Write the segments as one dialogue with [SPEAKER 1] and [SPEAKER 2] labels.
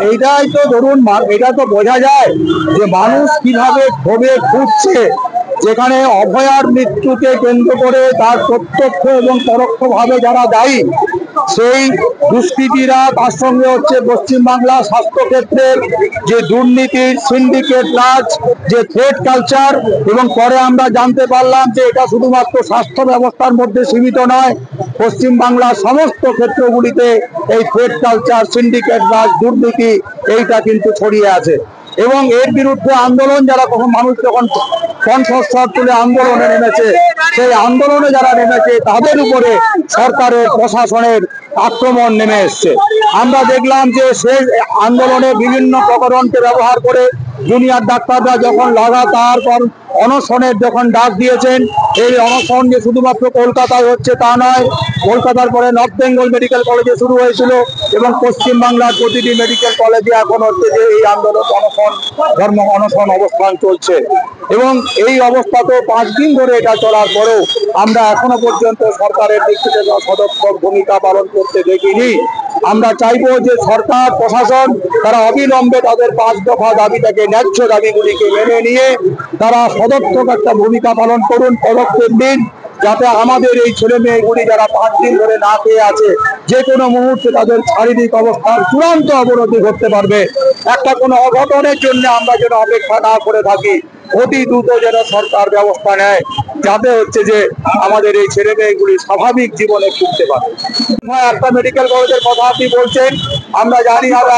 [SPEAKER 1] এইটাই তো ধরুন, এটা তো বোঝা যায় যে মানুষ কিভাবে ক্ষোভে ফুটছে, যেখানে অভয়ার মৃত্যুকে কেন্দ্র করে তার প্রত্যক্ষ এবং পরোক্ষভাবে যারা দায়ী সেই দুষ্কৃতীরা, তার সঙ্গে হচ্ছে পশ্চিমবাংলা স্বাস্থ্য ক্ষেত্রের যে দুর্নীতির সিন্ডিকেট রাজ, যে থ্রেড কালচার, এবং পরে আমরা জানতে পারলাম যে এটা শুধুমাত্র স্বাস্থ্য ব্যবস্থার মধ্যে সীমিত নয়, পশ্চিমবাংলার সমস্ত ক্ষেত্রগুলিতে এই থ্রেড কালচার, সিন্ডিকেট রাজ, দুর্নীতি এইটা কিন্তু ছড়িয়ে আছে। এবং এর বিরুদ্ধে আন্দোলন যারা, কখন মানুষ যখন কণ্ঠস্বর তুলে আন্দোলনে নেমেছে, সেই আন্দোলনে যারা নেমেছে তাদের উপরে সরকারের প্রশাসনের আক্রমণ নেমে এসছে। আমরা দেখলাম যে সেই আন্দোলনে বিভিন্ন প্রকরণকে ব্যবহার করে জুনিয়র ডাক্তাররা যখন লাগাতার অনশনের যখন ডাক দিয়েছেন, এই অনশন যে শুধুমাত্র কলকাতায় হচ্ছে তা নয়, কলকাতার পরে নর্থ বেঙ্গল মেডিকেল কলেজে শুরু হয়েছিল এবং পশ্চিমবাংলার প্রতিটি মেডিকেল কলেজে এখন হচ্ছে যে এই আন্দোলন অনশন অবস্থান চলছে। এবং এই অবস্থা তো 5 দিন ধরে এটা চলার পরেও আমরা এখনো পর্যন্ত সরকারের দিক থেকে সদর্থক ভূমিকা পালন করতে দেখিনি। আমরা চাইবো যে সরকার প্রশাসন তারা অবিলম্বে তাদের 5 দফা দাবিটাকে, ন্যায্য দাবিগুলিকে মেনে নিয়ে তারা সদর্থক একটা ভূমিকা পালন করুন, পদক্ষেপ দিন, যাতে আমাদের এই ছেলে মেয়েগুলি যারা 5 দিন ধরে না খেয়ে আছে, যে কোনো মুহূর্তে তাদের শারীরিক অবস্থার চূড়ান্ত অবনতি ঘটতে পারবে। একটা কোনো অঘটনের জন্য আমরা যেন অপেক্ষা না করে থাকি, অতি দ্রুত যেন সরকার ব্যবস্থা নেয়, যাতে হচ্ছে যে আমাদের এই ছেলে মেয়েগুলি স্বাভাবিক জীবনে ফিরতে পারে। একটা মেডিকেল কলেজের কথা আপনি বলছেন, আমরা জানি আমরা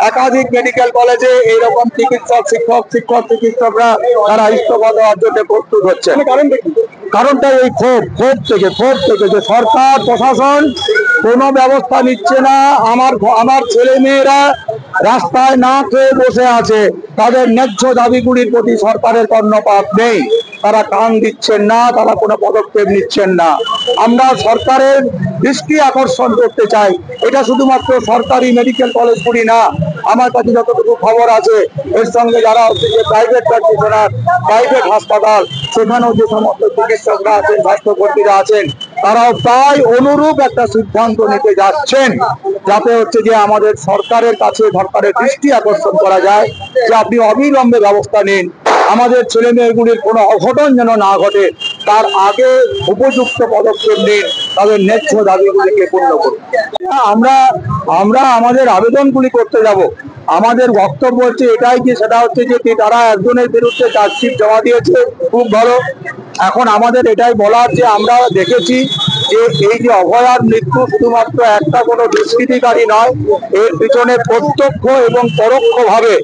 [SPEAKER 1] একাধিক মেডিকেল কলেজে এইরকম চিকিৎসকরা তারা ইস্তফা দেওয়ার জন্য প্রস্তুত হচ্ছে। কারণটা এই ক্ষোভ থেকে যে সরকার প্রশাসন কোনো ব্যবস্থা নিচ্ছে না। আমার ছেলে মেয়েরা রাস্তায় না খেয়ে বসে আছে, তাদের ন্যায্য দাবিগুলির প্রতি সরকারের কর্ণপাত নেই, তারা কান দিচ্ছেন না, তারা কোনো পদক্ষেপ নিচ্ছেন না। আমরা সরকারের দৃষ্টি আকর্ষণ করতে চাই, এটা শুধুমাত্র সরকারি মেডিকেল কলেজগুলি না, আমার কাছে যতটুকু খবর আছে এর সঙ্গে যারা হচ্ছে যে প্রাইভেট প্র্যাকটিশনার, প্রাইভেট হাসপাতাল, সেখানেও যে সমস্ত চিকিৎসকরা আছেন, স্বাস্থ্যকর্মীরা আছেন, তারাও প্রায় অনুরূপ একটা সিদ্ধান্ত নিতে যাচ্ছেন, যাতে হচ্ছে যে আমাদের সরকারের কাছে সরকারের দৃষ্টি আকর্ষণ করা যায় যে আপনি অবিলম্বে ব্যবস্থা নিন, আমাদের ছেলে মেয়েগুলির কোনো অঘটন যেন না ঘটে, তার আগে উপযুক্ত পদক্ষেপ নিন, তাদের ন্যায্য দাবিগুলিকে পূর্ণ করুন। আমরা আমাদের আবেদনগুলি করতে যাব। আমাদের বক্তব্য হচ্ছে এটাই যে সেটা হচ্ছে যে তারা একজনের বিরুদ্ধে চার্জশিট জমা দিয়েছে, খুব ভালো। এখন আমাদের এটাই বলার যে আমরা দেখেছি যে এই যে অভয়ার মৃত্যু শুধুমাত্র একটা কোনো দুষ্কৃতিকারী নয়, এর পিছনে প্রত্যক্ষ এবং পরোক্ষভাবে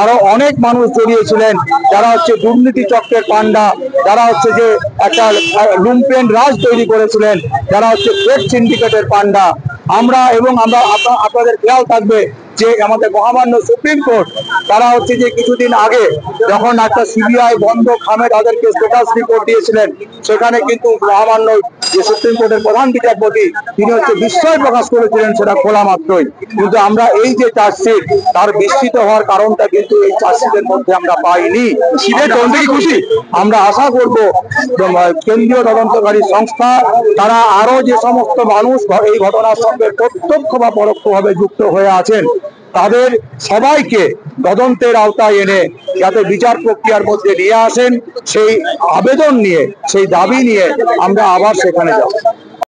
[SPEAKER 1] আরো অনেক মানুষ জড়িয়েছিলেন, যারা হচ্ছে দুর্নীতি চক্রের পান্ডা, যারা হচ্ছে যে একটা লুম্পেন রাজ তৈরি করেছিলেন, যারা হচ্ছে ট্রেড সিন্ডিকেটের পান্ডা। আমরা আপনাদের খেয়াল থাকবে যে আমাদের মহামান্য সুপ্রিম কোর্ট তারা হচ্ছে যে কিছুদিন আগে যখন একটা সিবিআই বন্ধ খামে তাদেরকে স্ট্যাটাস রিপোর্ট দিয়েছিলেন, সেখানে কিন্তু মহামান্য যে সুপ্রিম কোর্টের প্রধান বিচারপতি তিনি হচ্ছে বিস্ময় প্রকাশ করেছিলেন সেটা খোলা মাত্রই। কিন্তু আমরা এই যে চার্জশিট, তার বিস্মিত হওয়ার কারণটা কিন্তু এই চার্জশিটের মধ্যে আমরা পাইনি। খুশি আমরা আশা করব কেন্দ্রীয় তদন্তকারী সংস্থা তারা আরো যে সমস্ত মানুষ এই ঘটনার সঙ্গে প্রত্যক্ষ বা পরোক্ষভাবে যুক্ত হয়ে আছেন, তাদের সবাইকে তদন্তের আওতায় এনে যাতে বিচার প্রক্রিয়ার মধ্যে নিয়ে আসেন, সেই আবেদন নিয়ে, সেই দাবি নিয়ে আমরা আবার সেখানে যাব।